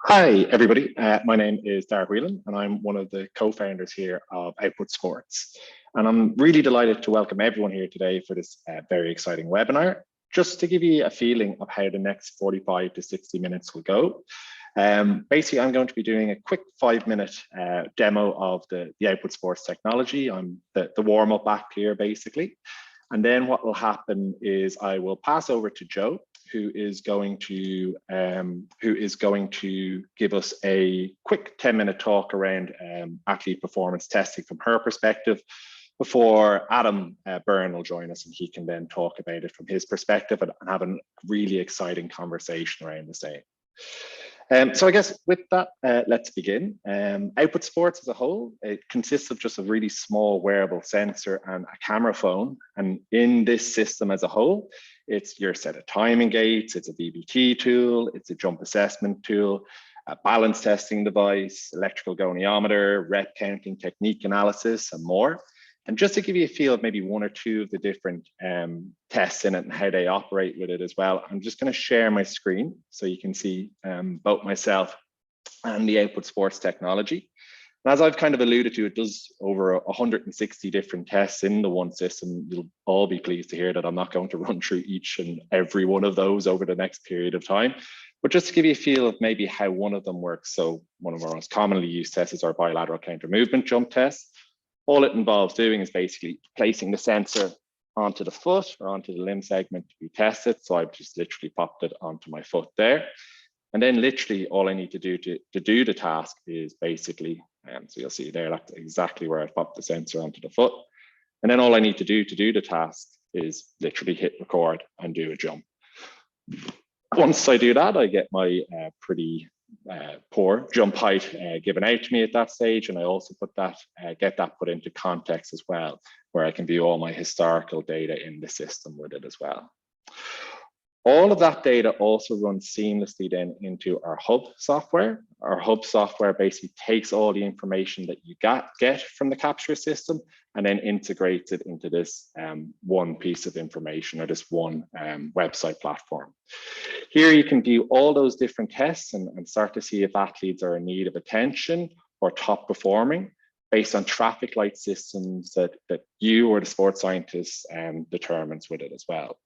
Hi, everybody. My name is Darragh Whelan, and I'm one of the co-founders here of Output Sports. And I'm really delighted to welcome everyone here today for this very exciting webinar, just to give you a feeling of how the next 45 to 60 minutes will go. Basically, I'm going to be doing a quick 5-minute demo of the Output Sports technology. I'm the warm-up act here, basically. And then what will happen is I will pass over to Jo, who is going to give us a quick 10-minute talk around athlete performance testing from her perspective, before Adam Byrne will join us, and he can then talk about it from his perspective and have a really exciting conversation around the same. So I guess with that, let's begin. Output Sports as a whole, it consists of just a really small wearable sensor and a camera phone. And in this system as a whole, it's your set of timing gates, it's a VBT tool, it's a jump assessment tool, a balance testing device, electrical goniometer, rep counting, technique analysis, and more. And just to give you a feel of maybe one or two of the different tests in it and how they operate with it as well, I'm just going to share my screen so you can see both myself and the Output Sports technology. And as I've kind of alluded to, it does over 160 different tests in the one system. You'll all be pleased to hear that I'm not going to run through each and every one of those over the next period of time, but just to give you a feel of maybe how one of them works. So one of our most commonly used tests is our bilateral counter movement jump test. All it involves doing is basically placing the sensor onto the foot or onto the limb segment to be tested. So I've just literally popped it onto my foot there. And then literally all I need to do to do the task is basically, so you'll see there, that's exactly where I've popped the sensor onto the foot. And then all I need to do the task is literally hit record and do a jump. Once I do that, I get my pretty poor jump height given out to me at that stage, and I also put that get that put into context as well, where I can view all my historical data in the system with it as well. All of that data also runs seamlessly then into our hub software. Our hub software basically takes all the information that you get from the capture system and then integrates it into this one piece of information, or this one website platform. Here you can view all those different tests and start to see if athletes are in need of attention or top performing based on traffic light systems that you or the sports scientist determines with it as well.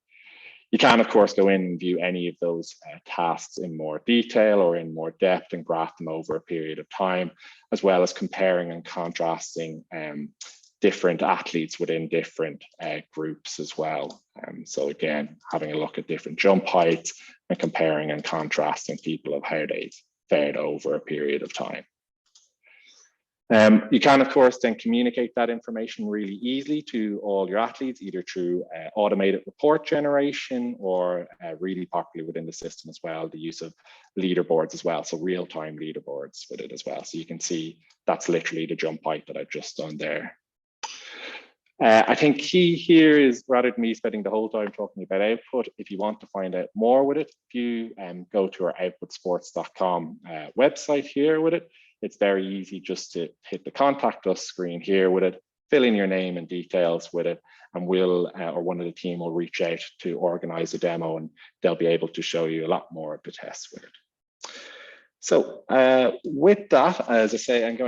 You can, of course, go in and view any of those tasks in more detail or in more depth and graph them over a period of time, as well as comparing and contrasting different athletes within different groups as well. So again, having a look at different jump heights and comparing and contrasting people of how they fared over a period of time. You can, of course, then communicate that information really easily to all your athletes, either through automated report generation or really popular within the system as well, the use of leaderboards as well. So real-time leaderboards with it as well. So you can see that's literally the jump height that I've just done there. I think key here is, rather than me spending the whole time talking about output, if you want to find out more with it, if you go to our outputsports.com website here with it, it's very easy just to hit the contact us screen here with it, fill in your name and details with it, and we'll, or one of the team will reach out to organize a demo, and they'll be able to show you a lot more of the tests with it. So with that, as I say, I'm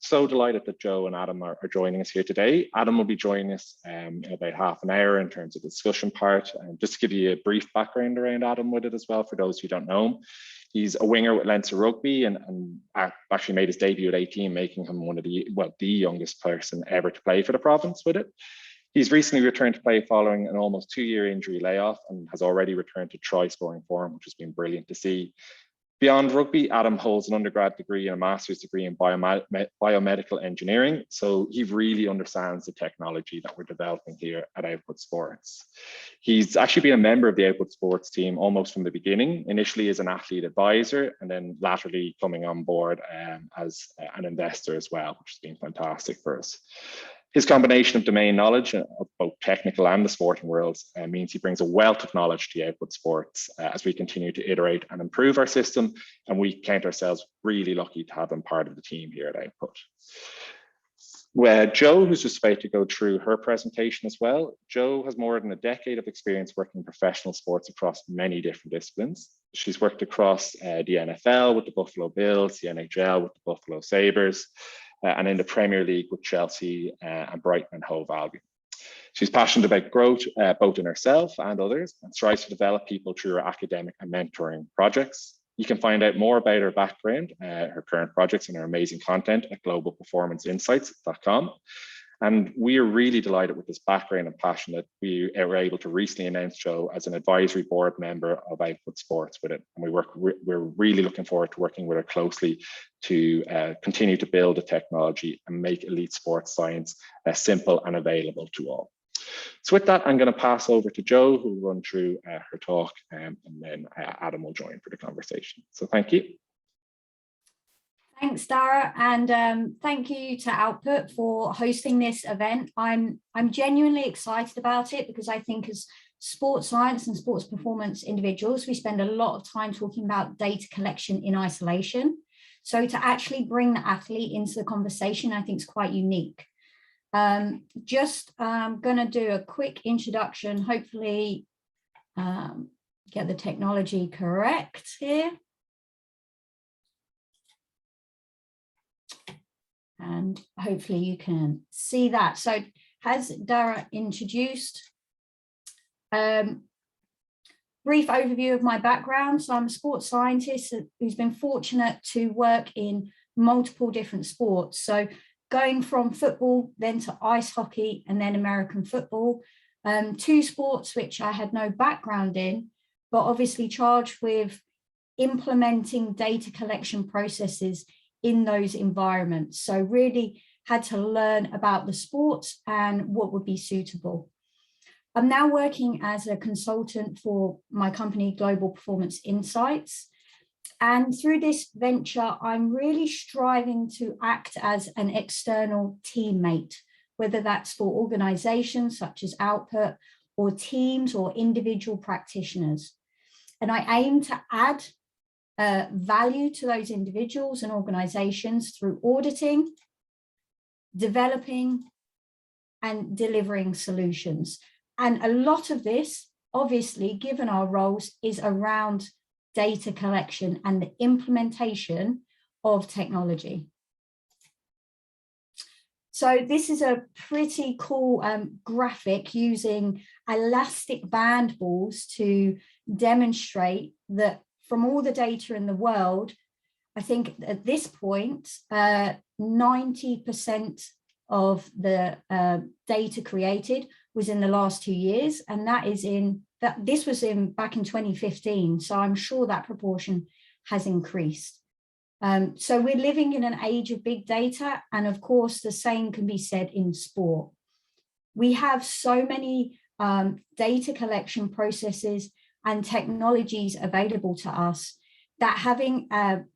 so delighted that Jo and Adam are joining us here today. Adam will be joining us in about half an hour in terms of the discussion part. And just to give you a brief background around Adam with it as well, for those who don't know him. He's a winger with Leinster Rugby and actually made his debut at 18, making him one of the youngest person ever to play for the province with it. He's recently returned to play following an almost 2-year injury layoff and has already returned to try scoring form, which has been brilliant to see. Beyond rugby, Adam holds an undergrad degree and a master's degree in biomedical engineering. So he really understands the technology that we're developing here at Output Sports. He's actually been a member of the Output Sports team almost from the beginning, initially as an athlete advisor, and then latterly coming on board as an investor as well, which has been fantastic for us. His combination of domain knowledge of both technical and the sporting worlds means he brings a wealth of knowledge to Output Sports as we continue to iterate and improve our system, and we count ourselves really lucky to have him part of the team here at Output. Where Jo, who's just about to go through her presentation as well. Jo has more than a decade of experience working in professional sports across many different disciplines. She's worked across the NFL with the Buffalo Bills, the NHL with the Buffalo Sabres, and in the Premier League with Chelsea and Brighton and Hove Albion. She's passionate about growth, both in herself and others, and strives to develop people through her academic and mentoring projects. You can find out more about her background, her current projects, and her amazing content at globalperformanceinsights.com. And we are really delighted with this background and passion that we were able to recently announce Jo as an advisory board member of Output Sports with it. And we're really looking forward to working with her closely to continue to build the technology and make elite sports science simple and available to all. So with that, I'm going to pass over to Jo, who will run through her talk, and then Adam will join for the conversation. So thank you. Thanks, Dara, and thank you to Output for hosting this event. I'm genuinely excited about it because I think as sports science and sports performance individuals, we spend a lot of time talking about data collection in isolation. So to actually bring the athlete into the conversation, I think is quite unique. I'm going to do a quick introduction, hopefully get the technology correct here. And hopefully you can see that. So has Dara introduced, brief overview of my background. So I'm a sports scientist who's been fortunate to work in multiple different sports. So going from football, then to ice hockey, and then American football, two sports which I had no background in, but obviously charged with implementing data collection processes in those environments. So really had to learn about the sports and what would be suitable. I'm now working as a consultant for my company, Global Performance Insights. And through this venture, I'm really striving to act as an external teammate, whether that's for organizations such as Output or teams or individual practitioners. And I aim to add value to those individuals and organizations through auditing, developing, and delivering solutions. And a lot of this, obviously, given our roles, is around data collection and the implementation of technology. So this is a pretty cool graphic using elastic band balls to demonstrate that from all the data in the world, I think at this point, 90% of the data created was in the last 2 years, and this was back in 2015. So I'm sure that proportion has increased. So we're living in an age of big data, and of course, the same can be said in sport. We have so many data collection processes and technologies available to us that having an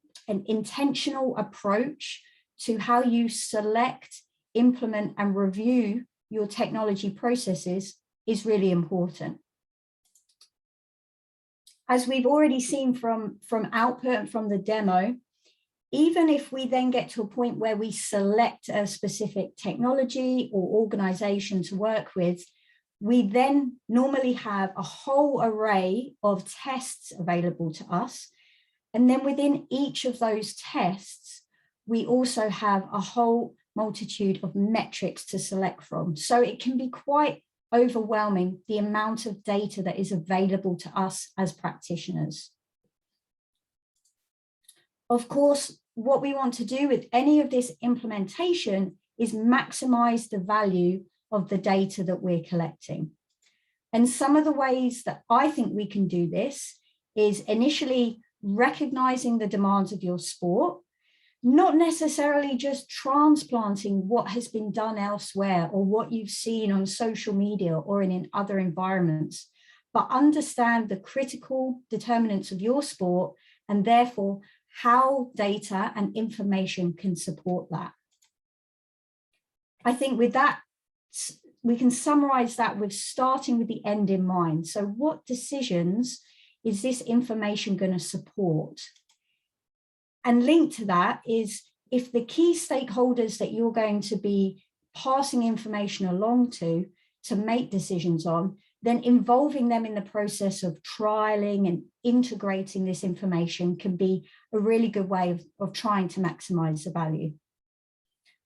intentional approach to how you select, implement, and review your technology processes is really important. As we've already seen from Output and from the demo, even if we then get to a point where we select a specific technology or organization to work with, we then normally have a whole array of tests available to us. And then within each of those tests, we also have a whole multitude of metrics to select from. So it can be quite overwhelming, the amount of data that is available to us as practitioners. Of course, what we want to do with any of this implementation is maximize the value of the data that we're collecting. And some of the ways that I think we can do this is initially recognizing the demands of your sport, not necessarily just transplanting what has been done elsewhere or what you've seen on social media or in other environments, but understand the critical determinants of your sport and therefore how data and information can support that. I think with that, we can summarize that with starting with the end in mind. So what decisions is this information going to support? And linked to that is if the key stakeholders that you're going to be passing information along to make decisions on, then involving them in the process of trialing and integrating this information can be a really good way of trying to maximize the value.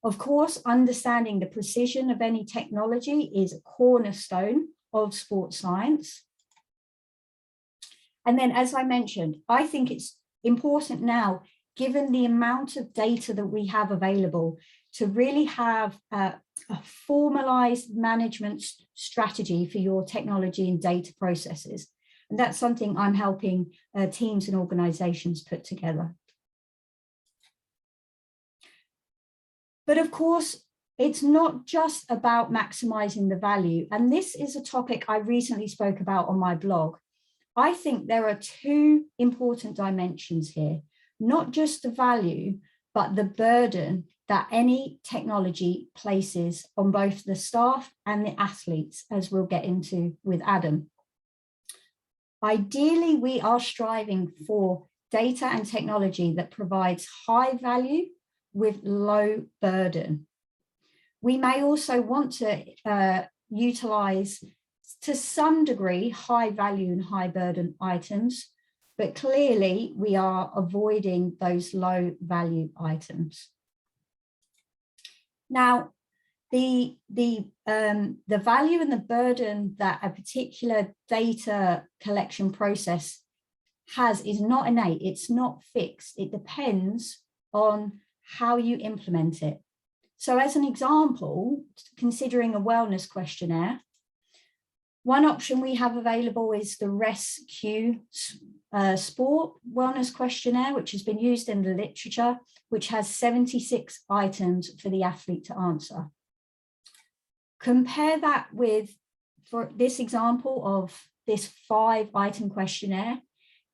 Of course, understanding the precision of any technology is a cornerstone of sports science. And then, as I mentioned, I think it's important now, given the amount of data that we have available, to really have a formalized management strategy for your technology and data processes. And that's something I'm helping teams and organizations put together. But of course, it's not just about maximizing the value. And this is a topic I recently spoke about on my blog. I think there are two important dimensions here, not just the value, but the burden that any technology places on both the staff and the athletes, as we'll get into with Adam. Ideally, we are striving for data and technology that provides high value with low burden. We may also want to utilize, to some degree, high value and high burden items, but clearly we are avoiding those low value items. Now, the value and the burden that a particular data collection process has is not innate, it's not fixed. It depends on how you implement it. So as an example, considering a wellness questionnaire, one option we have available is the RESQ Sport Wellness Questionnaire, which has been used in the literature, which has 76 items for the athlete to answer. Compare that with, for this example of this 5-item questionnaire,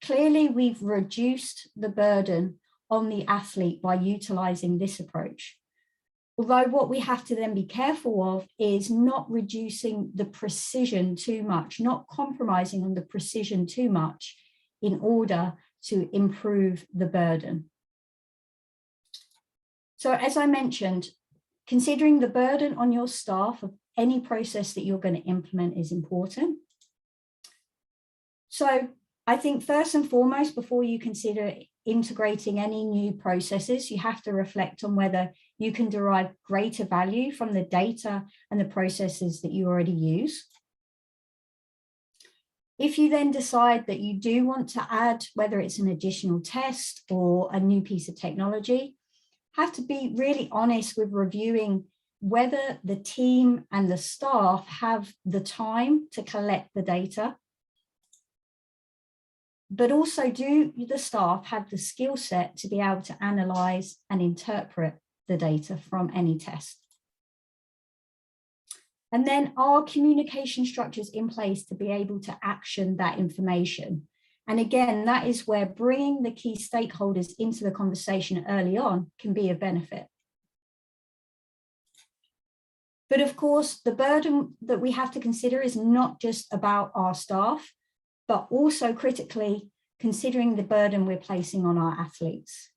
clearly we've reduced the burden on the athlete by utilizing this approach. Although what we have to then be careful of is not reducing the precision too much, not compromising on the precision too much in order to improve the burden. So as I mentioned, considering the burden on your staff of any process that you're going to implement is important. So I think first and foremost, before you consider integrating any new processes, you have to reflect on whether you can derive greater value from the data and the processes that you already use. If you then decide that you do want to add, whether it's an additional test or a new piece of technology, have to be really honest with reviewing whether the team and the staff have the time to collect the data, but also do the staff have the skill set to be able to analyze and interpret the data from any test. And then are communication structures in place to be able to action that information? And again, that is where bringing the key stakeholders into the conversation early on can be of benefit. But of course, the burden that we have to consider is not just about our staff, but also critically considering the burden we're placing on our athletes.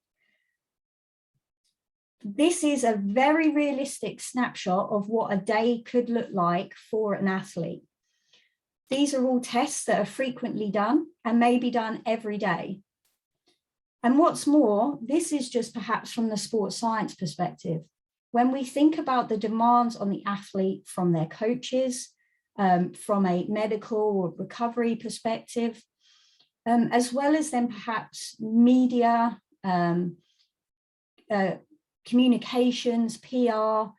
This is a very realistic snapshot of what a day could look like for an athlete. These are all tests that are frequently done and may be done every day. And what's more, this is just perhaps from the sports science perspective. When we think about the demands on the athlete from their coaches, from a medical or recovery perspective, as well as then perhaps media, communications, PR,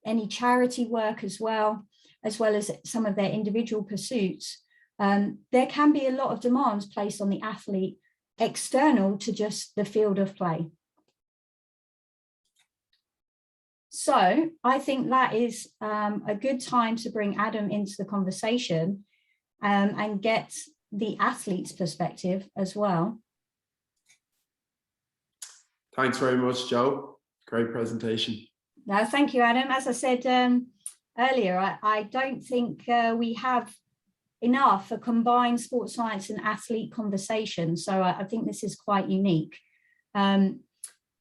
any charity work as well as some of their individual pursuits, there can be a lot of demands placed on the athlete external to just the field of play. So I think that is a good time to bring Adam into the conversation and get the athlete's perspective as well. Thanks very much, Jo. Great presentation. No, thank you, Adam. As I said earlier, I don't think we have enough a combined sports science and athlete conversation. So I think this is quite unique.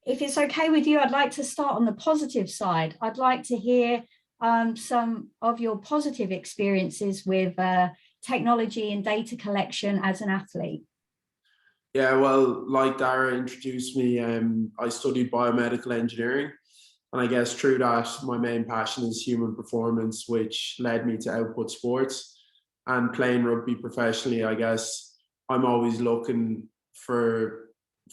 If it's okay with you, I'd like to start on the positive side. I'd like to hear some of your positive experiences with technology and data collection as an athlete? Yeah, well, like Dara introduced me, I studied biomedical engineering. And I guess through that, my main passion is human performance, which led me to output sports. And playing rugby professionally, I guess I'm always looking for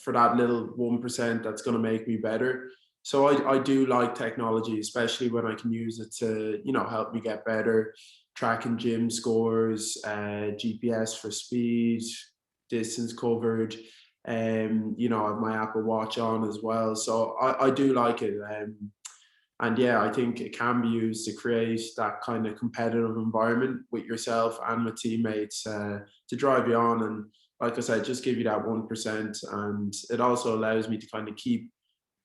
that little 1% that's going to make me better. So I do like technology, especially when I can use it to, help me get better, tracking gym scores, GPS for speed, distance covered. I have my Apple Watch on as well. So I do like it. And yeah, I think it can be used to create that kind of competitive environment with yourself and with teammates to drive you on. And like I said, just give you that 1%. And it also allows me to kind of keep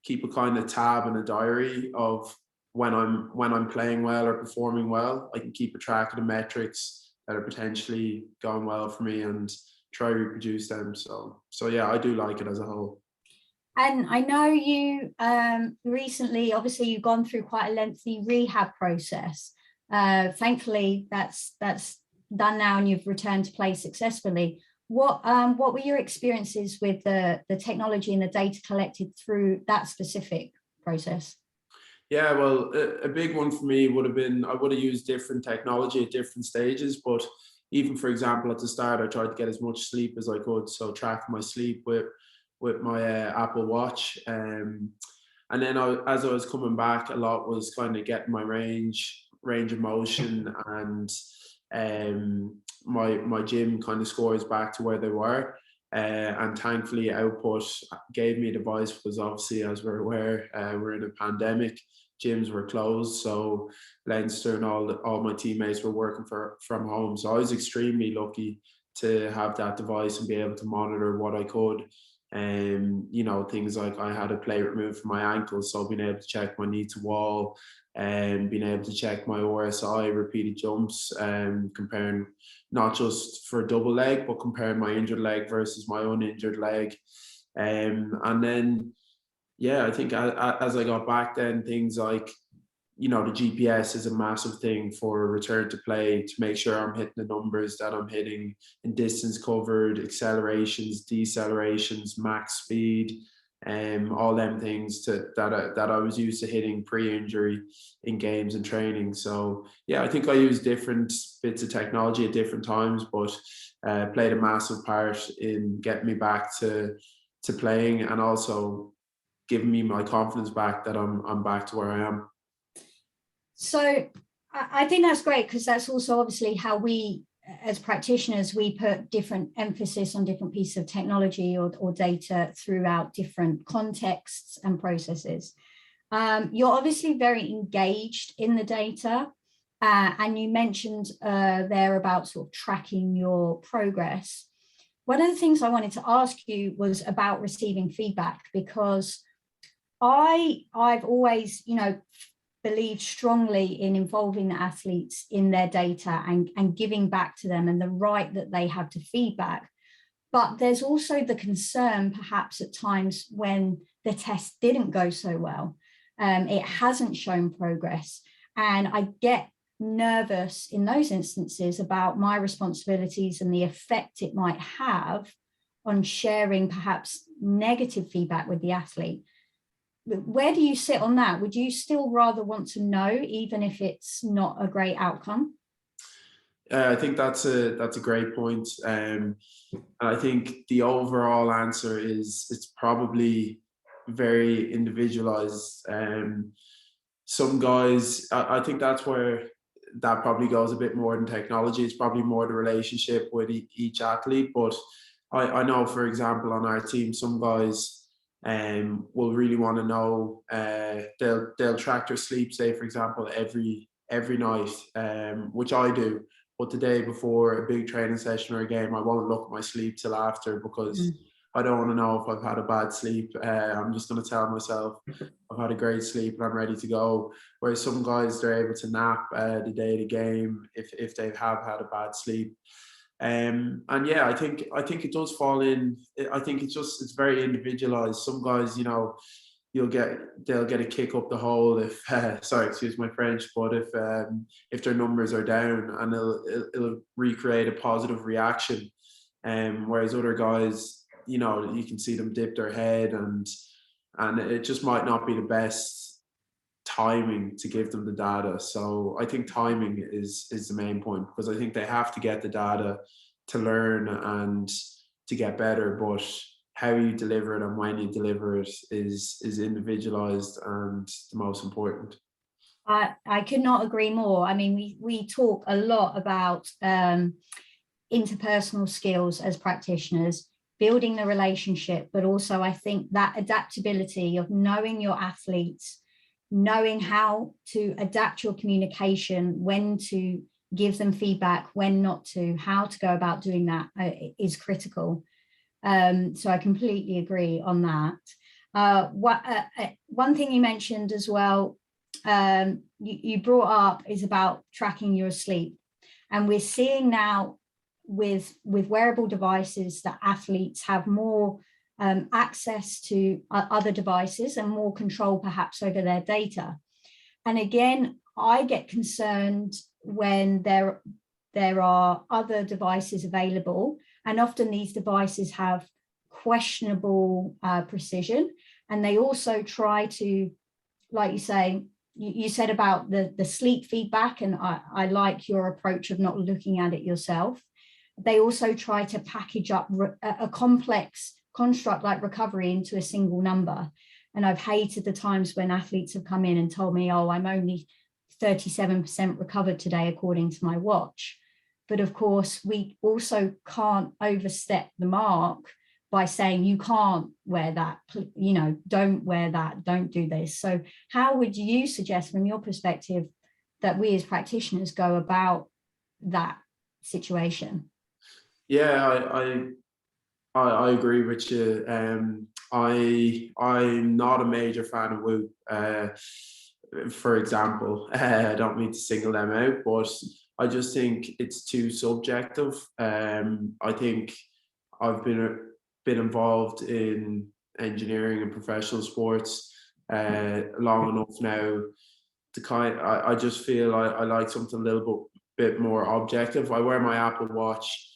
a kind of tab and a diary of when I'm playing well or performing well. I can keep a track of the metrics that are potentially going well for me and try to reproduce them. So yeah, I do like it as a whole. And I know you recently, obviously, you've gone through quite a lengthy rehab process. Thankfully, that's done now, and you've returned to play successfully. What were your experiences with the technology and the data collected through that specific process? Yeah, well, a big one for me would have been, I would have used different technology at different stages, but even, for example, at the start, I tried to get as much sleep as I could, so track my sleep with my Apple Watch. And then as I was coming back, a lot was kind of getting my range of motion and my gym kind of scores back to where they were. And thankfully Output gave me a device because obviously, as we're aware, we're in a pandemic. Gyms were closed, so Leinster and all my teammates were working from home. So I was extremely lucky to have that device and be able to monitor what I could. Things like I had a plate removed from my ankle, so being able to check my knee to wall and being able to check my RSI, repeated jumps, and comparing not just for a double leg, but comparing my injured leg versus my uninjured leg. And then, yeah, I think as I got back, then things like, the GPS is a massive thing for a return to play, to make sure I'm hitting the numbers that I'm hitting in distance covered, accelerations, decelerations, max speed, all them things that I was used to hitting pre-injury in games and training. So yeah, I think I use different bits of technology at different times, but played a massive part in getting me back to playing, and also giving me my confidence back that I'm back to where I am. So I think that's great, because that's also obviously how we, as practitioners, we put different emphasis on different pieces of technology or data throughout different contexts and processes. You're obviously very engaged in the data, and you mentioned there about sort of tracking your progress. One of the things I wanted to ask you was about receiving feedback, because I've always, believed strongly in involving the athletes in their data and giving back to them, and the right that they have to feedback. But there's also the concern, perhaps at times, when the test didn't go so well, it hasn't shown progress. And I get nervous in those instances about my responsibilities and the effect it might have on sharing perhaps negative feedback with the athlete. Where do you sit on that? Would you still rather want to know, even if it's not a great outcome? I think that's a great point. And I think the overall answer is it's probably very individualized. Some guys, I think that's where that probably goes a bit more than technology. It's probably more the relationship with each athlete. But I know, for example, on our team, some guys will really want to know. They'll track their sleep, say for example, every night, which I do. But the day before a big training session or a game, I won't look at my sleep till after, because I don't want to know if I've had a bad sleep. I'm just going to tell myself I've had a great sleep and I'm ready to go. Whereas some guys, they're able to nap the day of the game if they have had a bad sleep. And yeah, I think it does fall in. I think it's very individualized. Some guys, they'll get a kick up the hole if sorry, excuse my French, but if their numbers are down, and it'll recreate a positive reaction. Whereas other guys, you know, you can see them dip their head, and it just might not be the best timing to give them the data. So I think timing is the main point, because I think they have to get the data to learn and to get better, but how you deliver it and when you deliver it is individualized and the most important. I could not agree more. I mean, we talk a lot about interpersonal skills as practitioners, building the relationship, but also I think that adaptability of knowing your athletes, knowing how to adapt your communication, when to give them feedback, when not to, how to go about doing that is critical. So I completely agree on that. One thing you mentioned as well, you brought up, is about tracking your sleep. And we're seeing now with wearable devices that athletes have more access to other devices and more control perhaps over their data. And again, I get concerned when there are other devices available, and often these devices have questionable precision, and they also try to, like you say, you said about the sleep feedback, and I like your approach of not looking at it yourself. They also try to package up a complex construct like recovery into a single number. And I've hated the times when athletes have come in and told me, oh, I'm only 37% recovered today according to my watch. But of course, we also can't overstep the mark by saying you can't wear that, you know, don't wear that, don't do this. So how would you suggest from your perspective that we as practitioners go about that situation? Yeah, I agree with you. I'm not a major fan of Whoop. For example, I don't mean to single them out, but I just think it's too subjective. I think I've been involved in engineering and professional sports long enough now to I just feel I like something a little bit more objective. I wear my Apple Watch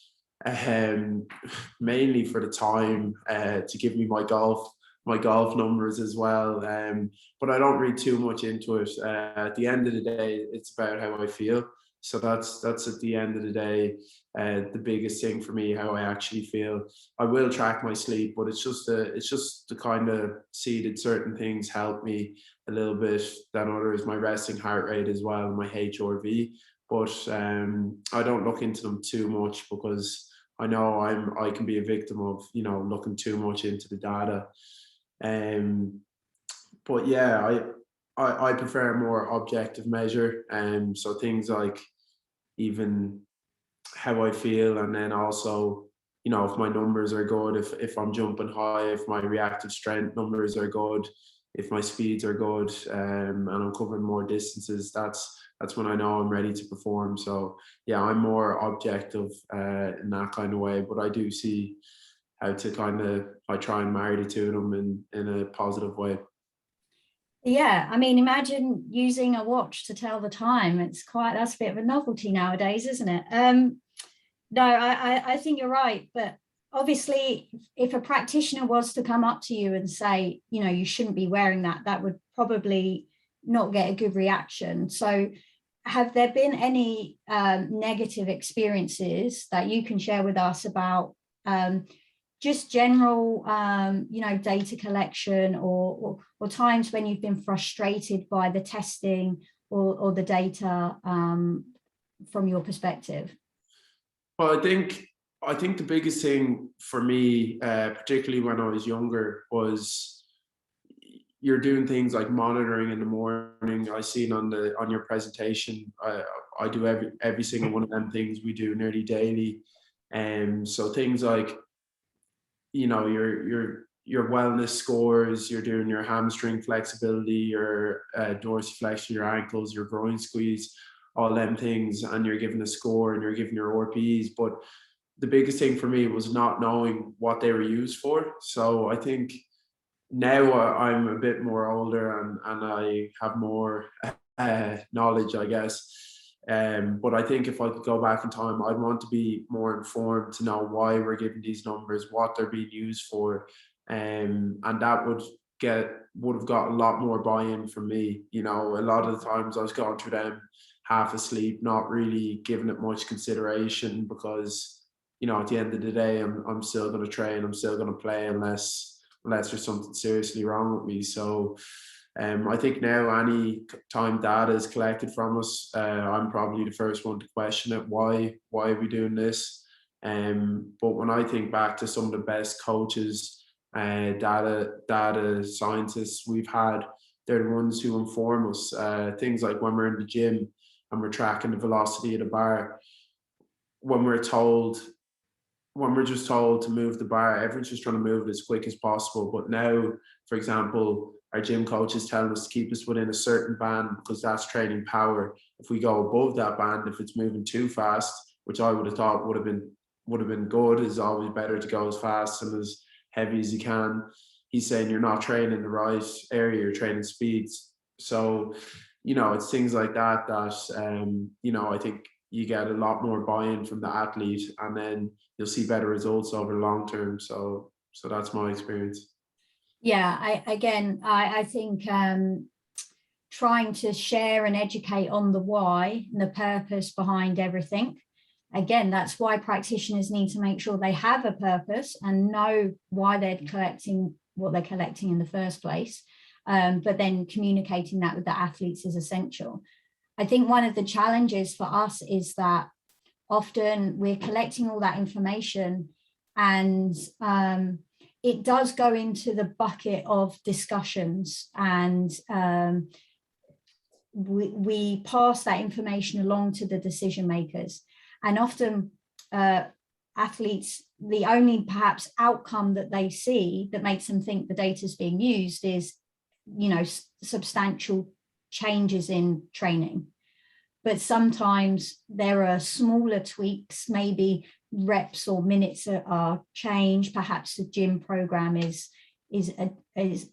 mainly for the time, to give me my golf numbers as well, but I don't read too much into it. At the end of the day, it's about how I feel. So that's at the end of the day the biggest thing for me, how I actually feel. I will track my sleep, but it's just to kind of see that certain things help me a little bit than others. My resting heart rate as well, and my HRV. But I don't look into them too much, because I know I can be a victim of, you know, looking too much into the data. But yeah, I prefer a more objective measure. So things like even how I feel, and then also, you know, if my numbers are good, if I'm jumping high, if my reactive strength numbers are good, if my speeds are good, and I'm covering more distances, that's when I know I'm ready to perform. So yeah, I'm more objective in that kind of way, but I do see how to I try and marry the two of them in a positive way. Yeah, I mean, imagine using a watch to tell the time. That's a bit of a novelty nowadays, isn't it? No, I think you're right. But obviously, if a practitioner was to come up to you and say, you know, you shouldn't be wearing that, that would probably not get a good reaction. So have there been any negative experiences that you can share with us about just general, you know, data collection or times when you've been frustrated by the testing or the data from your perspective? Well, I think the biggest thing for me, particularly when I was younger, was you're doing things like monitoring in the morning. I seen on your presentation, I do every single one of them things we do nearly daily. So things like, you know, your wellness scores, you're doing your hamstring flexibility, your dorsiflexion, your ankles, your groin squeeze, all them things, and you're giving a score and you're giving your RPEs. But the biggest thing for me was not knowing what they were used for. So I think now I'm a bit more older and I have more knowledge, I guess. But I think if I could go back in time, I'd want to be more informed to know why we're giving these numbers, what they're being used for, and that would have got a lot more buy-in from me. You know, a lot of the times I was going through them half asleep, not really giving it much consideration, because, you know, at the end of the day, I'm still going to train, I'm still going to play unless there's something seriously wrong with me. So I think now any time data is collected from us, I'm probably the first one to question it. Why are we doing this? But when I think back to some of the best coaches, data scientists we've had, they're the ones who inform us. Things like when we're in the gym and we're tracking the velocity of the bar, when we're just told to move the bar, everyone's just trying to move it as quick as possible. But now, for example, our gym coach is telling us to keep us within a certain band because that's training power. If we go above that band, if it's moving too fast, which I would have thought would have been good, is always better to go as fast and as heavy as you can. He's saying you're not training the right area, you're training speeds. So, you know, it's things like that you know, I think you get a lot more buy-in from the athlete, and then you'll see better results over the long term. So that's my experience. Yeah, I think trying to share and educate on the why and the purpose behind everything. Again, that's why practitioners need to make sure they have a purpose and know why they're collecting what they're collecting in the first place. But then communicating that with the athletes is essential. I think one of the challenges for us is that often we're collecting all that information, and it does go into the bucket of discussions, and we pass that information along to the decision makers. And often athletes, the only perhaps outcome that they see that makes them think the data is being used is, you know, substantial changes in training. But sometimes there are smaller tweaks, maybe reps or minutes are changed, perhaps the gym program is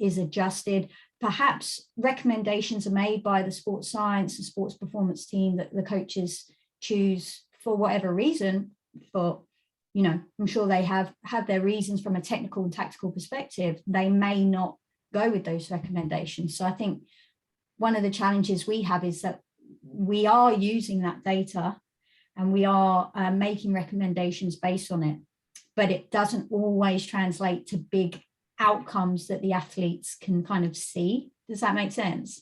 adjusted, perhaps recommendations are made by the sports science and sports performance team that the coaches choose for whatever reason. For, you know, I'm sure they have their reasons from a technical and tactical perspective. They may not go with those recommendations. So I think one of the challenges we have is that we are using that data and we are making recommendations based on it, but it doesn't always translate to big outcomes that the athletes can kind of see. Does that make sense?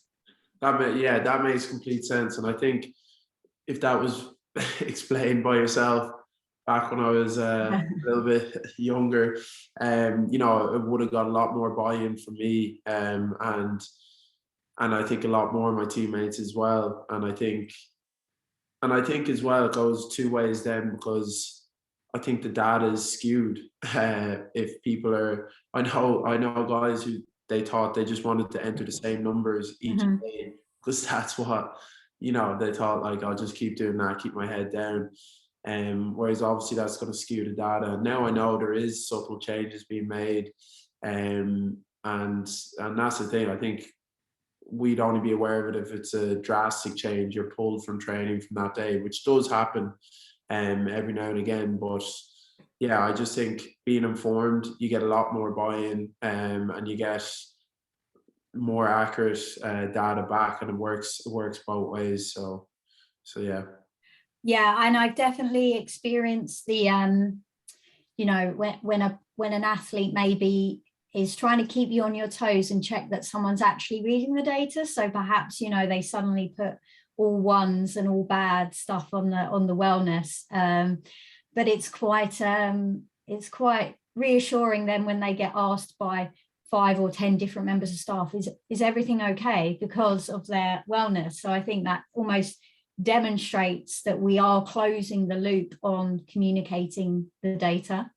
That makes complete sense. And I think if that was explained by yourself back when I was a little bit younger, you know, it would have got a lot more buy-in from me, and I think a lot more of my teammates as well. And I think as well it goes two ways then, because I think the data is skewed. If people are, I know guys who they thought they just wanted to enter the same numbers each day because that's what, you know, they thought, like, I'll just keep doing that, keep my head down. Whereas obviously that's going to skew the data. Now I know there is subtle changes being made, and that's the thing. I think we'd only be aware of it if it's a drastic change. You're pulled from training from that day, which does happen every now and again. But yeah, I just think being informed, you get a lot more buy-in, and you get more accurate data back, and it works both ways. So yeah. Yeah, and I've definitely experienced the you know, when an athlete maybe is trying to keep you on your toes and check that someone's actually reading the data. So perhaps, you know, they suddenly put all ones and all bad stuff on the wellness. But it's quite reassuring then when they get asked by 5 or 10 different members of staff, is everything okay because of their wellness? So I think that almost demonstrates that we are closing the loop on communicating the data.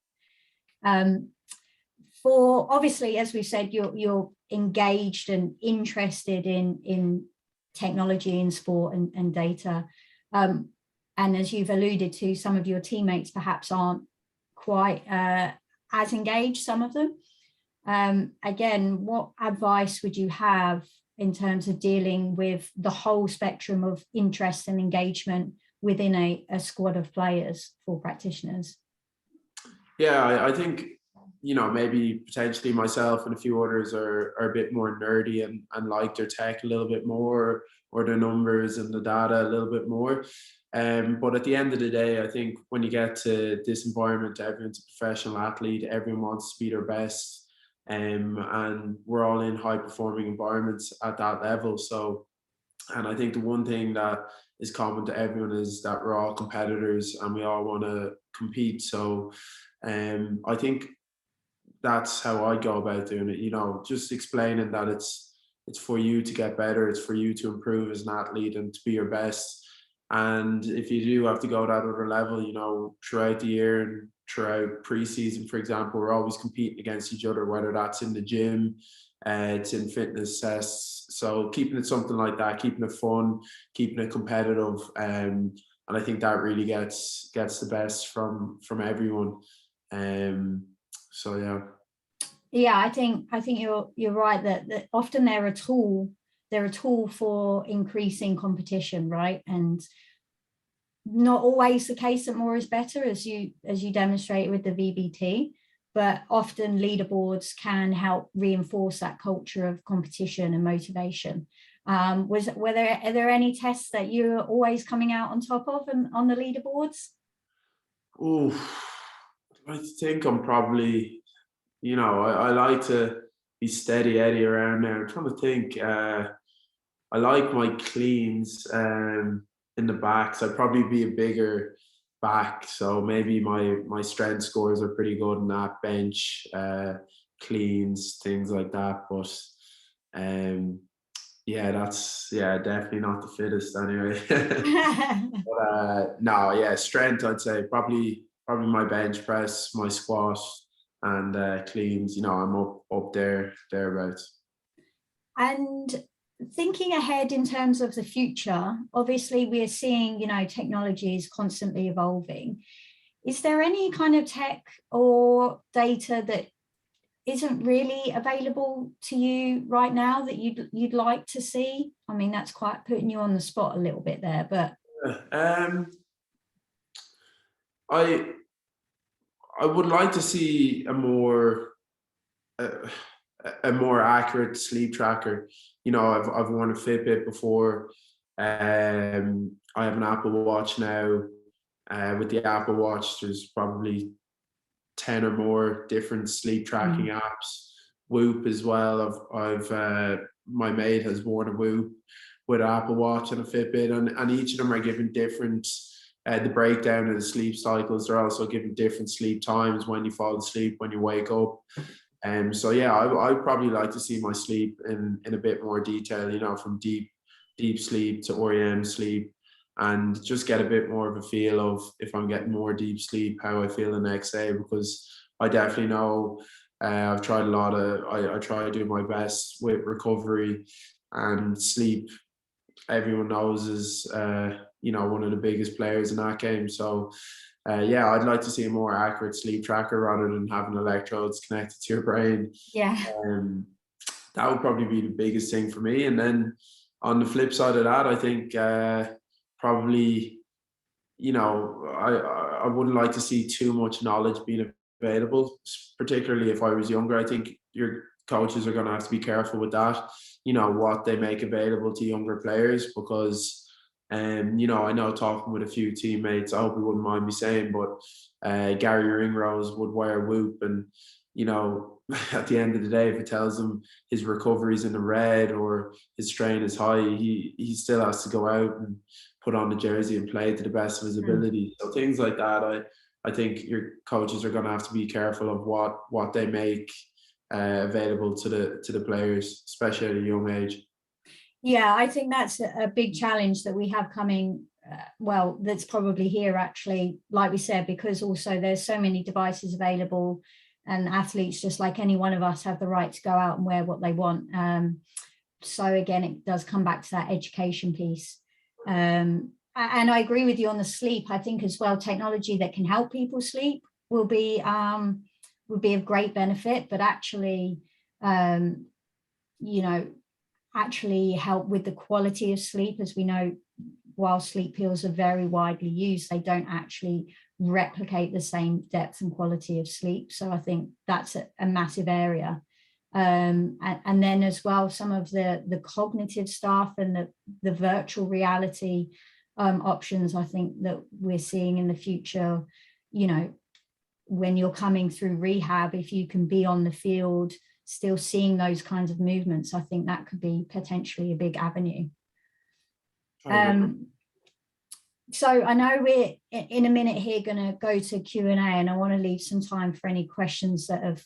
For obviously, as we said, you're engaged and interested in technology and sport and data. And as you've alluded to, some of your teammates perhaps aren't quite as engaged, some of them. Again, what advice would you have in terms of dealing with the whole spectrum of interest and engagement within a squad of players for practitioners? Yeah, I think, maybe potentially myself and a few others are a bit more nerdy and like their tech a little bit more, or their numbers and the data a little bit more. But at the end of the day, I think when you get to this environment, everyone's a professional athlete, everyone wants to be their best. And we're all in high performing environments at that level. So, and I think the one thing that is common to everyone is that we're all competitors and we all want to compete. So I think that's how I go about doing it, just explaining that it's for you to get better, it's for you to improve as an athlete and to be your best. And if you do have to go that other level, throughout the year and throughout preseason, for example, we're always competing against each other, whether that's in the gym, it's in fitness tests. So keeping it something like that, keeping it fun, keeping it competitive, and I think that really gets the best from everyone. So yeah. Yeah, I think you're right that often they're a tool for increasing competition, right? And not always the case that more is better, as you demonstrated with the VBT, but often leaderboards can help reinforce that culture of competition and motivation. Are there any tests that you're always coming out on top of and on the leaderboards? Oh, I think I'm probably, I like to be steady Eddie around there. I'm trying to think. I like my cleans in the back, so I'd probably be a bigger back. So maybe my strength scores are pretty good in that, bench, cleans, things like that. But that's definitely not the fittest anyway. But no, yeah, strength I'd say probably my bench press, my squat, and cleans. I'm up there thereabouts. And thinking ahead in terms of the future, obviously we are seeing, technology is constantly evolving. Is there any kind of tech or data that isn't really available to you right now that you'd like to see? I mean, that's quite putting you on the spot a little bit there, but I would like to see a more accurate sleep tracker. I've worn a Fitbit before. I have an Apple Watch now. With the Apple Watch, there's probably 10 or more different sleep tracking apps. Whoop as well. I've my mate has worn a Whoop with an Apple Watch and a Fitbit, and each of them are given different. The breakdown of the sleep cycles. They're also given different sleep times, when you fall asleep, when you wake up. So yeah, I'd probably like to see my sleep in a bit more detail, from deep sleep to REM sleep, and just get a bit more of a feel of if I'm getting more deep sleep, how I feel the next day, because I definitely know I've tried I try to do my best with recovery, and sleep, everyone knows, is one of the biggest players in that game. So I'd like to see a more accurate sleep tracker rather than having electrodes connected to your brain. Yeah. That would probably be the biggest thing for me. And then on the flip side of that, I think probably, I wouldn't like to see too much knowledge being available, particularly if I was younger. I think your coaches are going to have to be careful with that, what they make available to younger players, because I know, talking with a few teammates, I hope you wouldn't mind me saying, but Gary Ringrose would wear Whoop, and at the end of the day, if it tells him his recovery's in the red or his strain is high, he still has to go out and put on the jersey and play to the best of his ability. So things like that, I think your coaches are going to have to be careful of what they make available to the players, especially at a young age. Yeah, I think that's a big challenge that we have coming, that's probably here actually, like we said, because also there's so many devices available, and athletes, just like any one of us, have the right to go out and wear what they want. So again, it does come back to that education piece. And I agree with you on the sleep. I think as well, technology that can help people sleep will be would be of great benefit, but actually, you know, actually help with the quality of sleep. As we know, while sleep pills are very widely used, they don't actually replicate the same depth and quality of sleep. So I think that's a massive area. And then as well, some of the cognitive stuff and the virtual reality options, I think that we're seeing in the future, you know, when you're coming through rehab, if you can be on the field, still seeing those kinds of movements, I think that could be potentially a big avenue. So I know we're in a minute here going to go to Q&A, and I want to leave some time for any questions that have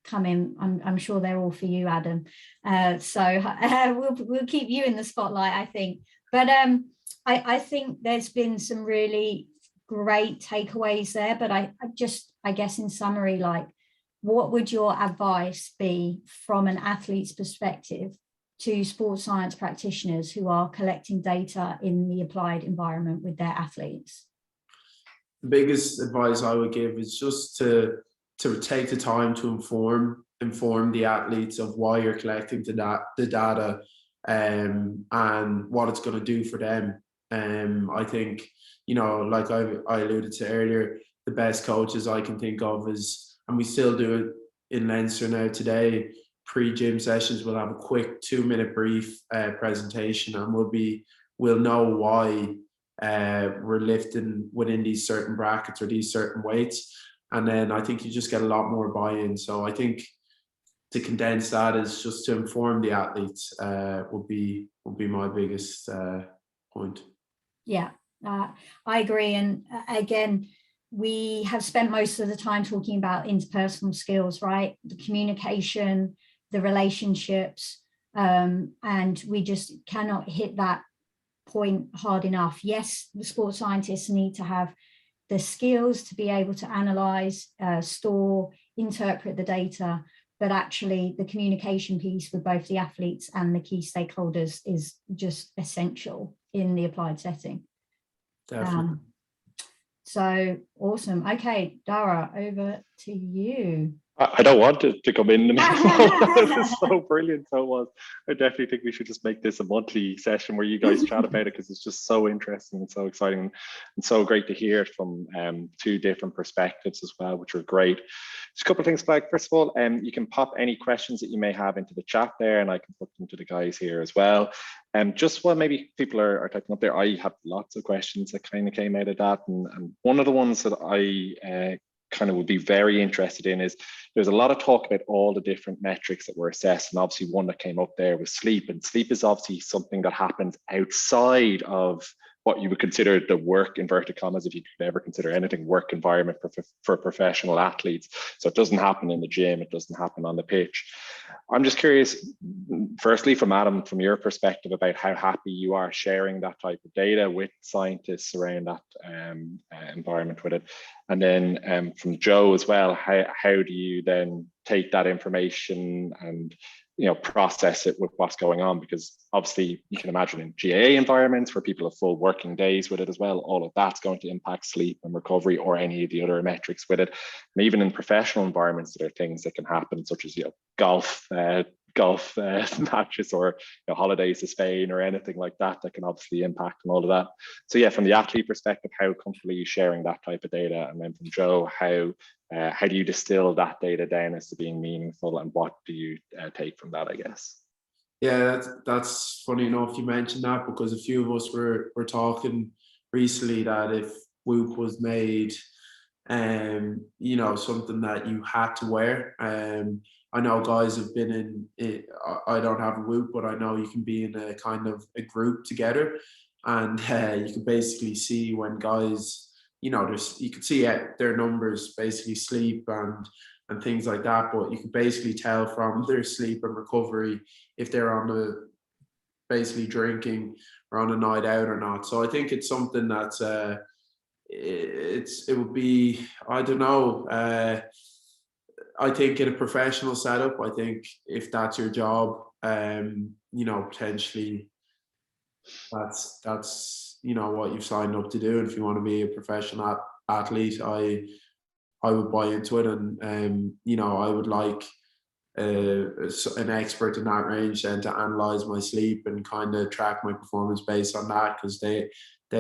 come in. I'm sure they're all for you, Adam. So we'll keep you in the spotlight, I think. But I think there's been some really great takeaways there. But I guess in summary, like, what would your advice be from an athlete's perspective to sports science practitioners who are collecting data in the applied environment with their athletes? The biggest advice I would give is just to take the time to inform the athletes of why you're collecting the data and what it's going to do for them. I think, you know, like I alluded to earlier, the best coaches I can think of is, and we still do it in Leinster now today, pre-gym sessions, we'll have a quick 2-minute brief presentation, and we'll know why we're lifting within these certain brackets or these certain weights. And then I think you just get a lot more buy-in. So I think to condense that is just to inform the athletes would be my biggest point. Yeah, I agree. And again, we have spent most of the time talking about interpersonal skills, right? The communication, the relationships, and we just cannot hit that point hard enough. Yes, the sports scientists need to have the skills to be able to analyze, store, interpret the data, but actually the communication piece with both the athletes and the key stakeholders is just essential in the applied setting. Definitely. So awesome. Okay, Dara, over to you. I don't want it to come in the middle. This is so brilliant. So it was. I definitely think we should just make this a monthly session where you guys chat about it, because it's just so interesting and so exciting and so great to hear it from 2 different perspectives as well, which are great. Just a couple of things, Flag. First of all, you can pop any questions that you may have into the chat there, and I can put them to the guys here as well. Just while maybe people are typing up there, I have lots of questions that kind of came out of that, and one of the ones that I kind of would be very interested in is, there's a lot of talk about all the different metrics that were assessed, and obviously one that came up there was sleep, and sleep is obviously something that happens outside of what you would consider the work, inverted commas, if you could ever consider anything work environment for professional athletes. So it doesn't happen in the gym, it doesn't happen on the pitch. I'm just curious, firstly from Adam, from your perspective, about how happy you are sharing that type of data with scientists around that environment with it. And then from Jo as well, how do you then take that information and, you know, process it with what's going on? Because obviously you can imagine in GAA environments where people have full working days with it as well, all of that's going to impact sleep and recovery, or any of the other metrics with it. And even in professional environments, there are things that can happen, such as, you know, golf matches, or, you know, holidays to Spain or anything like that, that can obviously impact on all of that. So yeah, from the athlete perspective, how comfortable are you sharing that type of data? And then from Jo, how do you distill that data down as to being meaningful, and what do you take from that, I guess? Yeah, that's funny enough you mentioned that, because a few of us were talking recently that if Whoop was made you know, something that you had to wear. I know guys have been in it. I don't have a Whoop, but I know you can be in a kind of a group together, and you can basically see when guys, you know, you can see their numbers, basically sleep and things like that, but you can basically tell from their sleep and recovery if they're on the basically drinking or on a night out or not. So I think it's something that's it would be, I don't know, I think in a professional setup, I think if that's your job, you know, potentially that's you know what you've signed up to do. And if you want to be a professional athlete, I would buy into it, and you know, I would like an expert in that range then to analyze my sleep and kind of track my performance based on that, because they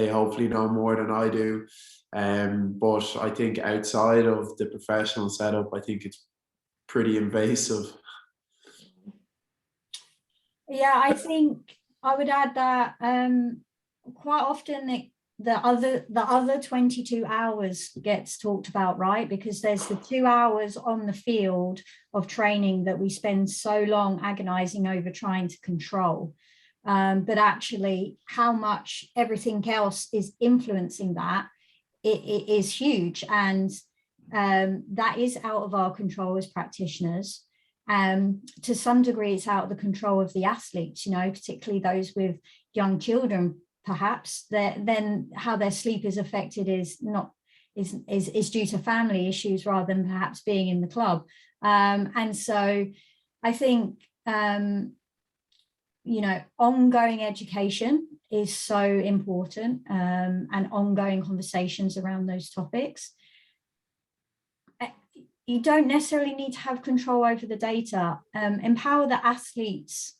hopefully know more than I do. But I think outside of the professional setup, I think it's pretty invasive. Yeah, I think I would add that quite often the other 22 hours gets talked about, right? Because there's the 2 hours on the field of training that we spend so long agonizing over trying to control. But actually how much everything else is influencing that, it is huge. And that is out of our control as practitioners. To some degree, it's out of the control of the athletes, you know, particularly those with young children, perhaps. Then how their sleep is affected is due to family issues rather than perhaps being in the club. And so I think, you know, ongoing education is so important, and ongoing conversations around those topics. You don't necessarily need to have control over the data. Empower the athletes,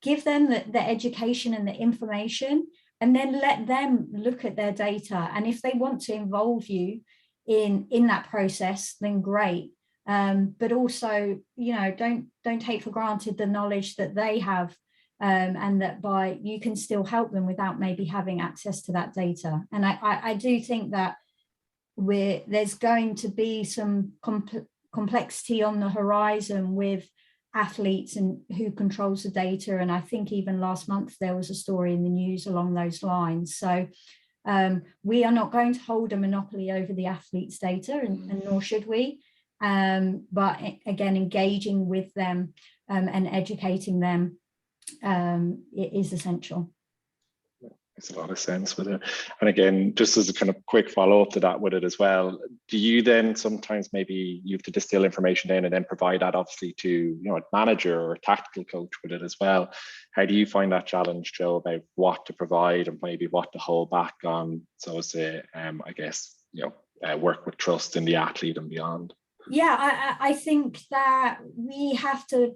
give them the education and the information, and then let them look at their data. And if they want to involve you in that process, then great. But also, you know, don't take for granted the knowledge that they have, and that by you can still help them without maybe having access to that data. And I do think that there's going to be some complexity on the horizon with athletes and who controls the data. And I think even last month there was a story in the news along those lines. So we are not going to hold a monopoly over the athletes' data, and nor should we. But again, engaging with them and educating them is essential. Makes a lot of sense with it. And again, just as a kind of quick follow-up to that with it as well, do you then sometimes maybe you have to distill information in and then provide that obviously to, you know, a manager or a tactical coach with it as well? How do you find that challenge, Jo, about what to provide and maybe what to hold back on, so as to I guess, you know, work with trust in the athlete and beyond? Yeah, I think that we have to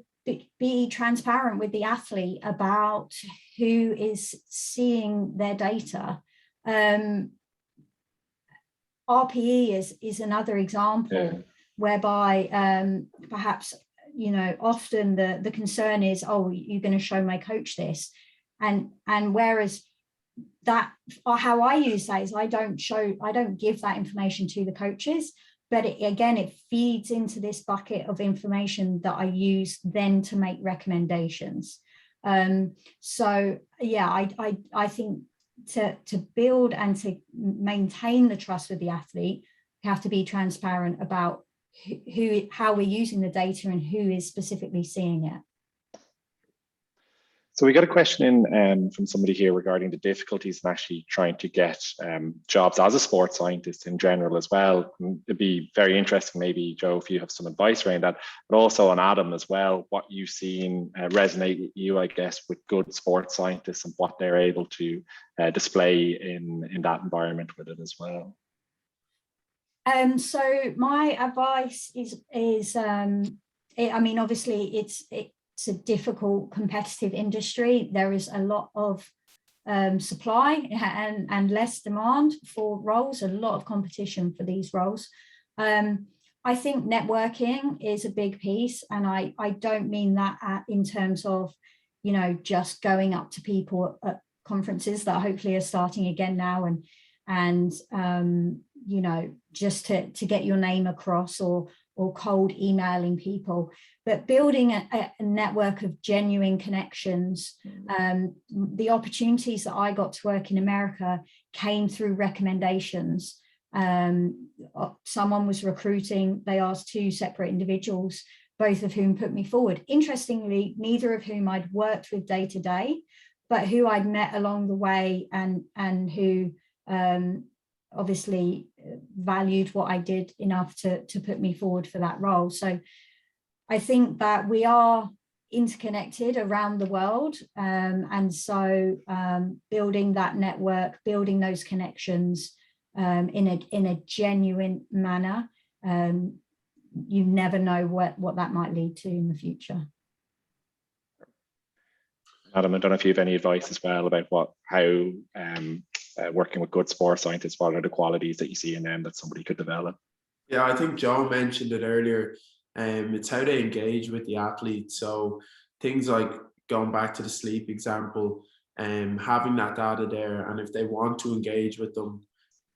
be transparent with the athlete about who is seeing their data. RPE is another example, whereby perhaps, you know, often the concern is, oh, you're going to show my coach this, and whereas that, or how I use that is I don't give that information to the coaches. But it feeds into this bucket of information that I use then to make recommendations. So yeah, I think to build and to maintain the trust with the athlete, you have to be transparent about how we're using the data and who is specifically seeing it. So we got a question in from somebody here regarding the difficulties in actually trying to get jobs as a sports scientist in general as well. And it'd be very interesting, maybe, Jo, if you have some advice around that, but also on Adam as well, what you've seen resonate with you, I guess, with good sports scientists and what they're able to display in that environment with it as well. So my advice is I mean, obviously it's a difficult competitive industry. There is a lot of supply and less demand for roles, a lot of competition for these roles. I think networking is a big piece, and I don't mean that in terms of, you know, just going up to people at conferences that hopefully are starting again now and you know, just to get your name across, or cold emailing people, but building a network of genuine connections. The opportunities that I got to work in America came through recommendations. Someone was recruiting, they asked two separate individuals, both of whom put me forward. Interestingly, neither of whom I'd worked with day to day, but who I'd met along the way and who obviously valued what I did enough to put me forward for that role. So I think that we are interconnected around the world, and so building that network, building those connections in a genuine manner you never know what that might lead to in the future. Adam, I don't know if you have any advice as well about how working with good sports scientists, what are the qualities that you see in them that somebody could develop? Yeah, I think Jo mentioned it earlier. It's how they engage with the athlete. So things like going back to the sleep example, having that data there, and if they want to engage with them,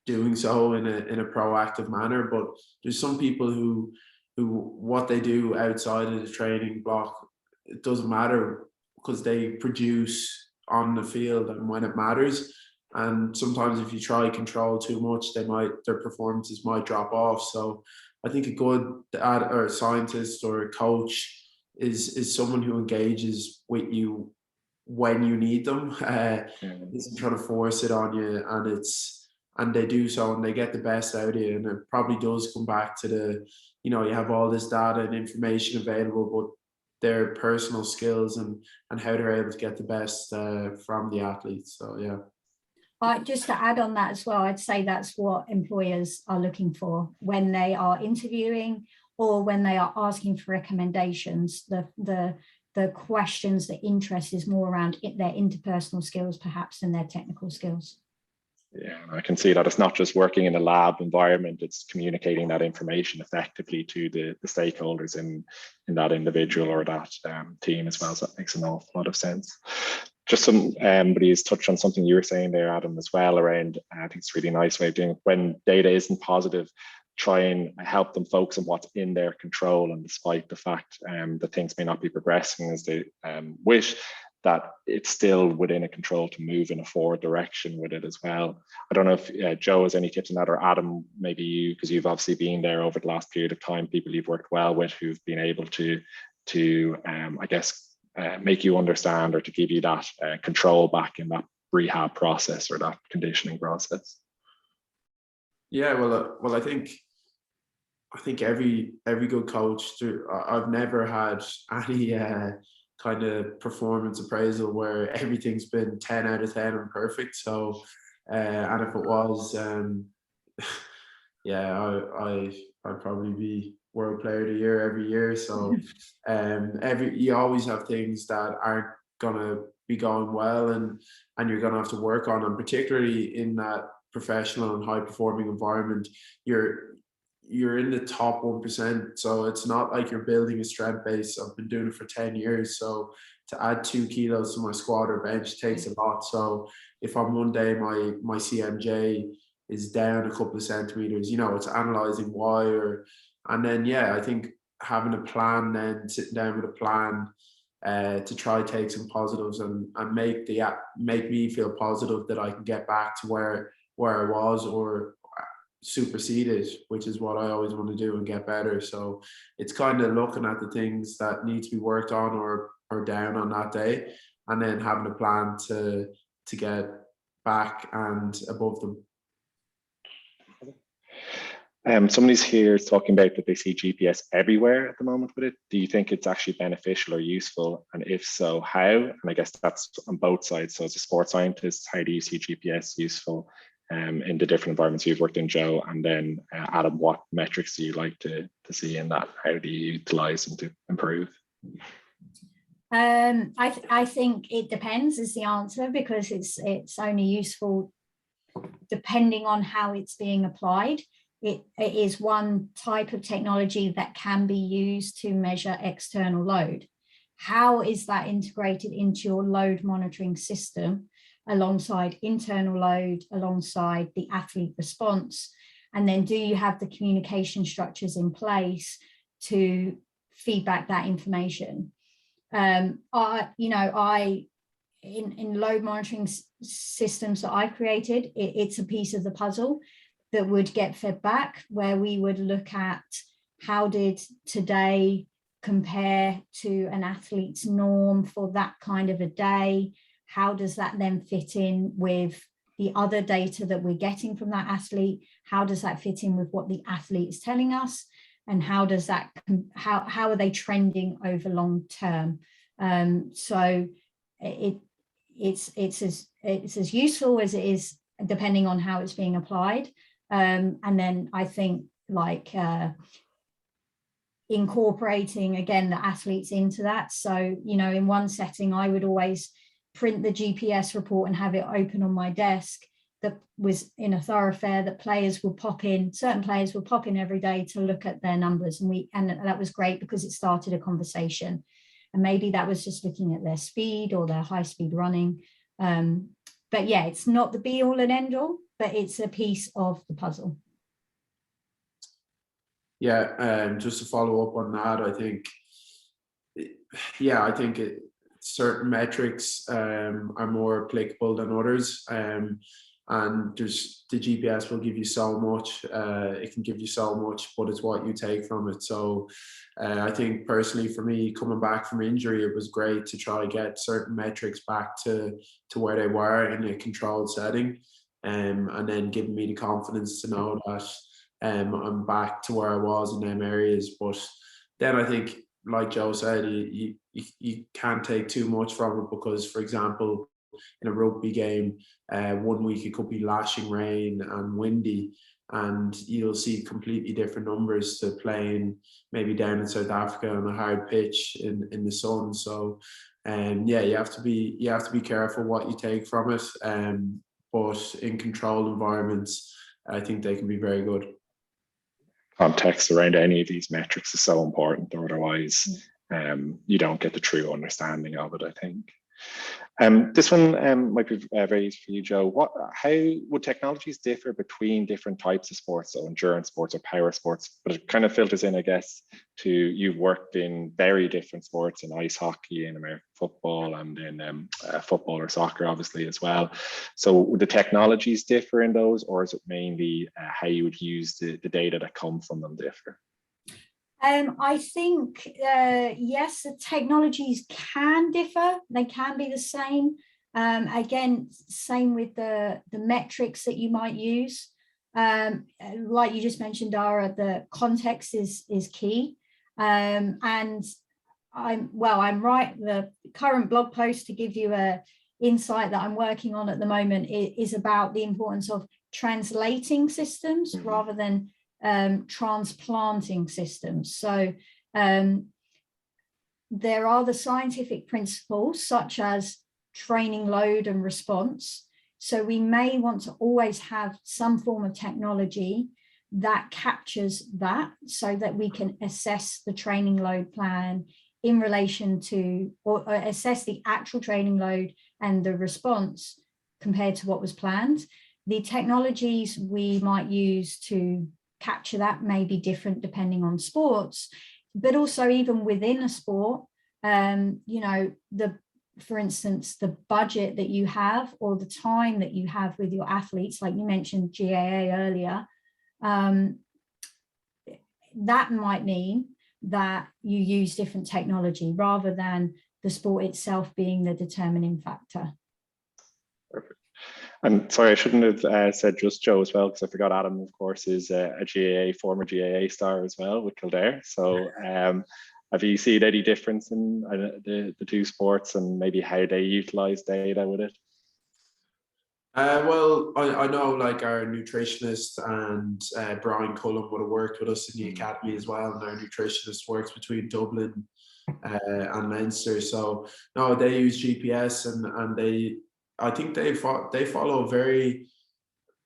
doing so in a proactive manner. But there's some people who what they do outside of the training block, it doesn't matter, because they produce on the field and when it matters. And sometimes if you try control too much, their performances might drop off. So I think a good or a scientist or a coach is someone who engages with you when you need them, isn't trying to force it on you, and they do so and they get the best out of you. And it probably does come back to you have all this data and information available, but their personal skills and how they're able to get the best from the athletes. So yeah. Just to add on that as well, I'd say that's what employers are looking for when they are interviewing or when they are asking for recommendations. The questions, the interest is more around their interpersonal skills perhaps than their technical skills. Yeah, I can see that it's not just working in a lab environment, it's communicating that information effectively to the stakeholders in that individual or that team as well. So that makes an awful lot of sense. Just somebody has touched on something you were saying there, Adam, as well, around, I think it's a really nice way of doing it. When data isn't positive, try and help them focus on what's in their control. And despite the fact that things may not be progressing as they wish, that it's still within a control to move in a forward direction with it as well. I don't know if Jo has any tips on that, or Adam, maybe you, because you've obviously been there over the last period of time, people you've worked well with who've been able to I guess, make you understand or to give you that control back in that rehab process or that conditioning process. Yeah, well, I think every good coach, I've never had any kind of performance appraisal where everything's been 10 out of 10 and perfect. So, and if it was, yeah, I'd probably be World Player of the Year every year. So, you always have things that aren't gonna be going well, and you're gonna have to work on them, particularly in that professional and high performing environment. You're in the top 1%, so it's not like you're building a strength base. I've been doing it for 10 years, so to add 2 kilos to my squat or bench takes a lot. So if on one day my CMJ is down a couple of centimeters, it's analysing why, and then I think having a plan, then sitting down with a plan to try take some positives and make me feel positive that I can get back to where I was or supersede it, which is what I always want to do and get better. So it's kind of looking at the things that need to be worked on or down on that day, and then having a plan to get back and above them. Somebody's here talking about that they see GPS everywhere at the moment with it. Do you think it's actually beneficial or useful? And if so, how? And I guess that's on both sides. So as a sports scientist, how do you see GPS useful in the different environments you've worked in, Jo? And then Adam, what metrics do you like to see in that? How do you utilize them to improve? I think it depends is the answer, because it's only useful depending on how it's being applied. It is one type of technology that can be used to measure external load. How is that integrated into your load monitoring system alongside internal load, alongside the athlete response? And then do you have the communication structures in place to feedback that information? In load monitoring systems that I created, it's a piece of the puzzle that would get fed back, where we would look at how did today compare to an athlete's norm for that kind of a day. How does that then fit in with the other data that we're getting from that athlete? How does that fit in with what the athlete is telling us? And how does that, how are they trending over long term? So it's as useful as it is depending on how it's being applied. And then I think like incorporating again the athletes into that. So, you know, in one setting, I would always print the GPS report and have it open on my desk that was in a thoroughfare that players will pop in, certain players will pop in every day to look at their numbers. And that was great because it started a conversation. And maybe that was just looking at their speed or their high speed running. But yeah, it's not the be all and end all, but it's a piece of the puzzle. Yeah, just to follow up on that, I think, yeah, I think certain metrics are more applicable than others. And just the GPS will give you so much. It can give you so much, but it's what you take from it. So I think personally for me, coming back from injury, it was great to try to get certain metrics back to where they were in a controlled setting, and then giving me the confidence to know that I'm back to where I was in them areas. But then I think, like Joe said, you can't take too much from it because, for example, in a rugby game, 1 week it could be lashing rain and windy, and you'll see completely different numbers to playing maybe down in South Africa on a hard pitch in the sun. So yeah, you have to be careful what you take from it. But in controlled environments, I think they can be very good. Context around any of these metrics is so important, otherwise you don't get the true understanding of it, I think. This one might be very easy for you, Joe. How would technologies differ between different types of sports, so endurance sports or power sports? But it kind of filters in, I guess, to you've worked in very different sports, in ice hockey, in American football, and in football or soccer, obviously, as well. So would the technologies differ in those, or is it mainly how you would use the data that come from them differ? I think, yes, the technologies can differ. They can be the same. Again, same with the metrics that you might use. Like you just mentioned, Dara, the context is key. And I'm right. The current blog post, to give you a insight that I'm working on at the moment, is about the importance of translating systems rather than transplanting systems. So there are the scientific principles such as training load and response. So we may want to always have some form of technology that captures that so that we can assess the training load plan in relation to, or assess the actual training load and the response compared to what was planned. The technologies we might use to capture that may be different depending on sports, but also even within a sport, you know, for instance, the budget that you have or the time that you have with your athletes, like you mentioned GAA earlier, that might mean that you use different technology rather than the sport itself being the determining factor. Perfect. And sorry, I shouldn't have said just Joe as well, because I forgot Adam, of course, is a former GAA star as well with Kildare. So have you seen any difference in the two sports and maybe how they utilise data with it? Well, I know like our nutritionist and Brian Cullen would have worked with us in the academy as well, and our nutritionist works between Dublin and Leinster. So no, they use GPS and I think they follow a very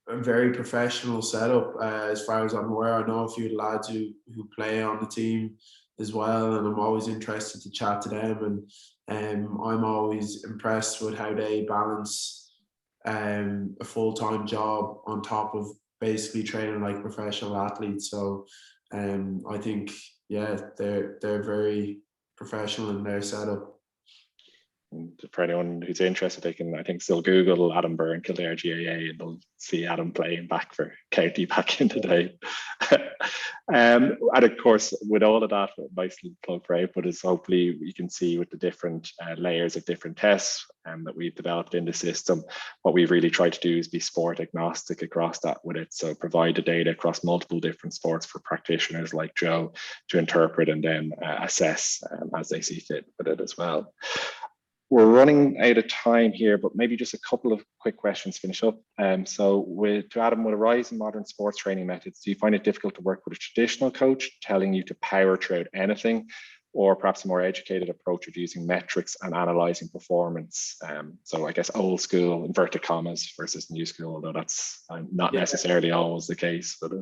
professional setup as far as I'm aware. I know a few lads who play on the team as well, and I'm always interested to chat to them, and I'm always impressed with how they balance a full-time job on top of basically training like professional athletes. So I think, yeah, they're very professional in their setup. And for anyone who's interested, they can, I think, still Google Adam Byrne, Kildare GAA, and they'll see Adam playing back for County back in the day. And of course, with all of that, nicely plugged for output is hopefully you can see with the different layers of different tests that we've developed in the system, what we've really tried to do is be sport agnostic across that with it. So provide the data across multiple different sports for practitioners like Joe to interpret and then assess as they see fit with it as well. We're running out of time here, but maybe just a couple of quick questions to finish up. To Adam, with a rise in modern sports training methods, do you find it difficult to work with a traditional coach telling you to power throughout anything, or perhaps a more educated approach of using metrics and analysing performance? So I guess old school, inverted commas, versus new school, although that's not necessarily always the case. But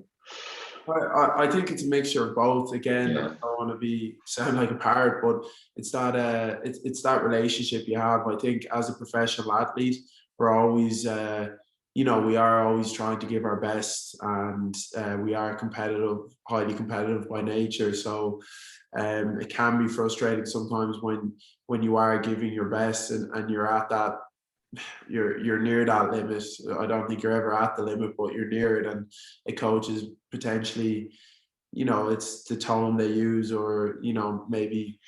I think it's a mixture of both. Again, I don't want to sound like a parrot, but it's that relationship you have. I think as a professional athlete, we're always, we are always trying to give our best, and we are competitive, highly competitive by nature. So it can be frustrating sometimes when you are giving your best and you're at that. You're near that limit. I don't think you're ever at the limit, but you're near it, and a coach is potentially, it's the tone they use, or maybe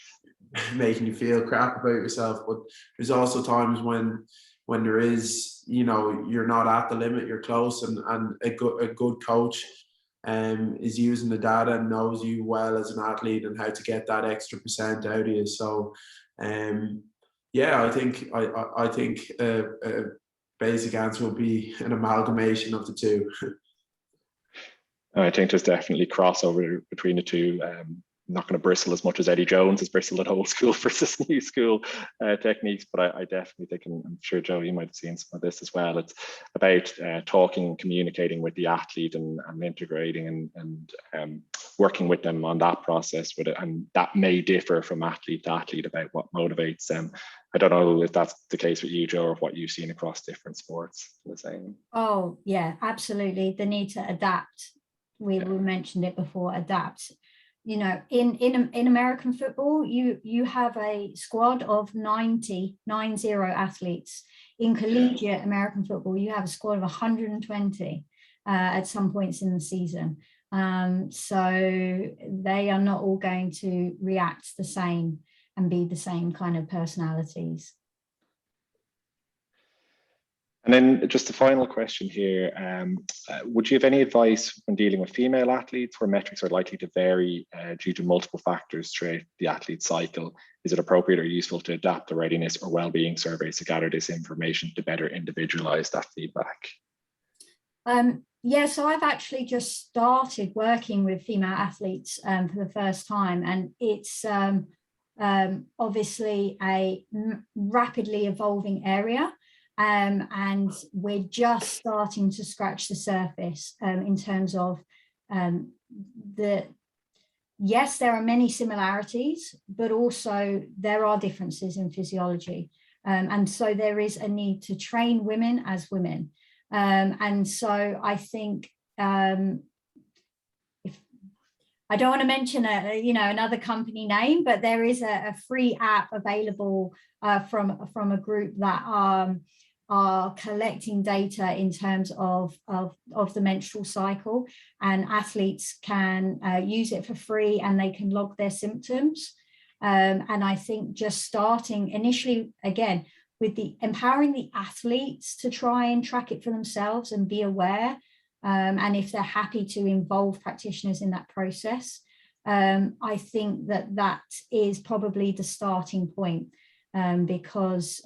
making you feel crap about yourself. But there's also times when there is, you're not at the limit, you're close, and a good coach is using the data and knows you well as an athlete and how to get that extra % out of you. So I think a basic answer will be an amalgamation of the two. I think there's definitely crossover between the two. I'm not going to bristle as much as Eddie Jones has bristled at old school versus new school techniques, but I definitely think, and I'm sure, Joe, you might have seen some of this as well. It's about talking, communicating with the athlete, and integrating and working with them on that process with it. And that may differ from athlete to athlete about what motivates them. I don't know if that's the case with you, Joe, or what you've seen across different sports. The same. Oh, yeah, absolutely. The need to adapt. We mentioned it before, adapt. In American football, you have a squad of 90 athletes. In collegiate American football, you have a squad of 120 at some points in the season. So they are not all going to react the same and be the same kind of personalities. And then just a final question here. Would you have any advice when dealing with female athletes where metrics are likely to vary due to multiple factors throughout the athlete cycle? Is it appropriate or useful to adapt the readiness or well-being surveys to gather this information to better individualize that feedback? So I've actually just started working with female athletes for the first time, and it's obviously a rapidly evolving area. And we're just starting to scratch the surface in terms of yes, there are many similarities, but also there are differences in physiology. And so there is a need to train women as women. And so I think if I don't want to mention another company name, but there is a free app available from a group that are collecting data in terms of the menstrual cycle, and athletes can use it for free, and they can log their symptoms. And I think just starting initially, again, with the empowering the athletes to try and track it for themselves and be aware. And if they're happy to involve practitioners in that process, I think that is probably the starting point. Because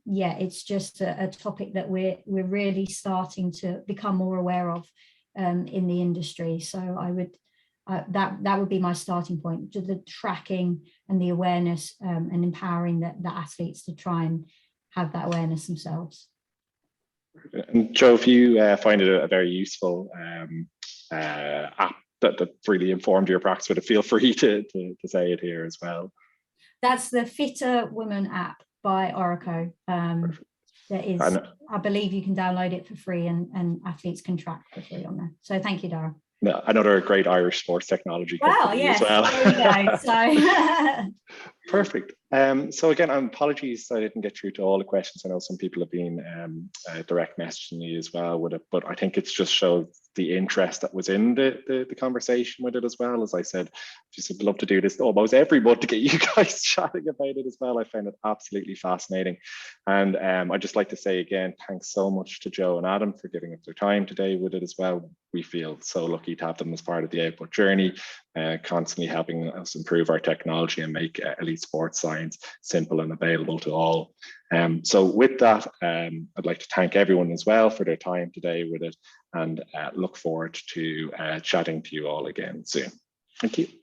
it's just a topic that we're really starting to become more aware of in the industry. So I would that would be my starting point, to the tracking and the awareness and empowering the athletes to try and have that awareness themselves. And Joe, if you find it a very useful app that really informed your practice, would feel free to say it here as well. That's the Fitter Woman app by Oracle. There is, I believe you can download it for free, and athletes can track for free on there. So thank you, Dara. Another great Irish sports technology company as well. There you go. So. Perfect. So again, apologies I didn't get through to all the questions. I know some people have been direct messaging me as well with it, but I think it's just showed the interest that was in the conversation with it as well. As I said, just would love to do this almost every month to get you guys chatting about it as well. I found it absolutely fascinating. And I'd just like to say again, thanks so much to Joe and Adam for giving up their time today with it as well. We feel so lucky to have them as part of the Output journey. constantly helping us improve our technology and make elite sports science simple and available to all. So with that, I'd like to thank everyone as well for their time today with it, and look forward to chatting to you all again soon. Thank you.